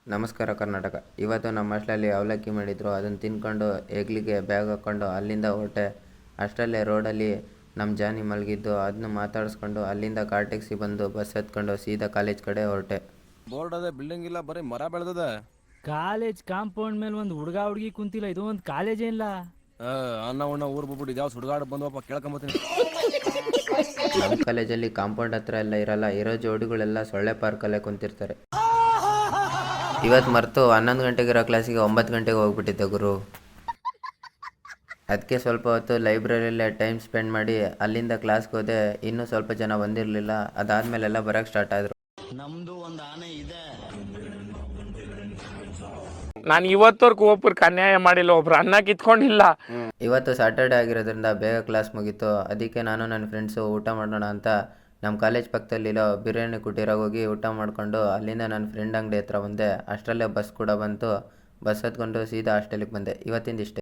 ನಮಸ್ಕಾರ ಕರ್ನಾಟಕ. ಇವತ್ತು ನಮ್ಮ ಹಾಸ್ಟೆಲಲ್ಲಿ ಅವಲಕ್ಕಿ ಮಾಡಿದ್ರು. ಅದನ್ನು ತಿಂದ್ಕೊಂಡು ಹೆಗ್ಲಿಗೆ ಬ್ಯಾಗ್ ಹಾಕ್ಕೊಂಡು ಅಲ್ಲಿಂದ ಹೊರಟೆ. ಅಷ್ಟರಲ್ಲೇ ರೋಡಲ್ಲಿ ನಮ್ಮ ಜಾನಿ ಮಲಗಿದ್ದು. ಅದನ್ನು ಮಾತಾಡಿಸ್ಕೊಂಡು ಅಲ್ಲಿಂದ ಕಾರ್ ಟ್ಯಾಕ್ಸಿ ಬಂದು ಬಸ್ ಹತ್ಕೊಂಡು ಸೀದಾ ಕಾಲೇಜ್ ಕಡೆ ಹೊರಟೆ. ಬೋರ್ಡ್ ಅದೇ, ಬಿಲ್ಡಿಂಗ್ ಇಲ್ಲ, ಬರೀ ಮರ ಬೆಳೆದದ. ಕಾಲೇಜ್ ಕಾಂಪೌಂಡ್ ಮೇಲೆ ಒಂದು ಹುಡುಗಿ ಕುಂತಿಲ್ಲ. ಇದು ಒಂದು ಕಾಲೇಜ್ ಏನಿಲ್ಲ. ಅನ್ನ ಉಣ್ಣ ಊರು ಬಿಟ್ಬಿಟ್ಟು ಯಾವ ಸುಡುಗಾಡು ಬಂದವಪ್ಪ ಕೇಳ್ಕೊಂಬತ್ತೀನಿ. ನಮ್ಮ ಕಾಲೇಜಲ್ಲಿ ಕಾಂಪೌಂಡ್ ಹತ್ರ ಎಲ್ಲ ಇರಲ್ಲ. ಇರೋ ಜೋಡಿಗಳೆಲ್ಲ ಸೊಳ್ಳೆ ಪಾರ್ಕಲ್ಲೇ ಕುಂತಿರ್ತಾರೆ. ಇವತ್ತು ಮರೆತು 11 ಗಂಟೆಗಿರೋ ಕ್ಲಾಸಿಗೆ 9 ಗಂಟೆಗೆ ಹೋಗ್ಬಿಟ್ಟಿದ್ದೆ ಗುರು. ಅದಕ್ಕೆ ಸ್ವಲ್ಪ ಹೊತ್ತು ಲೈಬ್ರರಿಯಲ್ಲೇ ಟೈಮ್ ಸ್ಪೆಂಡ್ ಮಾಡಿ ಅಲ್ಲಿಂದ ಕ್ಲಾಸ್ಗೆ ಹೋದೆ. ಇನ್ನೂ ಸ್ವಲ್ಪ ಜನ ಬಂದಿರಲಿಲ್ಲ. ಅದಾದಮೇಲೆಲ್ಲ ಬರೋಕ್ಕೆ ಸ್ಟಾರ್ಟ್ ಆದರು. ನಾನು ಇವತ್ತವರೆಗೂ ಒಬ್ಬರಿಗೆ ಅನ್ಯಾಯ ಮಾಡಿಲ್ಲ, ಒಬ್ರು ಅನ್ನ ಕಿತ್ಕೊಂಡಿಲ್ಲ. ಇವತ್ತು ಸ್ಯಾಟರ್ಡೆ ಆಗಿರೋದ್ರಿಂದ ಬೇಗ ಕ್ಲಾಸ್ ಮುಗೀತು. ಅದಕ್ಕೆ ನಾನು ನನ್ನ ಫ್ರೆಂಡ್ಸು ಊಟ ಮಾಡೋಣ ಅಂತ ನಮ್ಮ ಕಾಲೇಜ್ ಪಕ್ಕದಲ್ಲಿರೋ ಬಿರಿಯಾನಿ ಕುಟೀರಾಗ ಹೋಗಿ ಊಟ ಮಾಡಿಕೊಂಡು ಅಲ್ಲಿಂದ ನನ್ನ ಫ್ರೆಂಡ್ ಅಂಗಡಿ ಹತ್ರ ಬಂದೆ. ಅಷ್ಟರಲ್ಲೇ ಬಸ್ ಕೂಡ ಬಂತು. ಬಸ್ ಹತ್ಕೊಂಡು ಸೀದಾ ಹಾಸ್ಟೆಲಿಗೆ ಬಂದೆ. ಇವತ್ತಿಂದ ಇಷ್ಟೇ.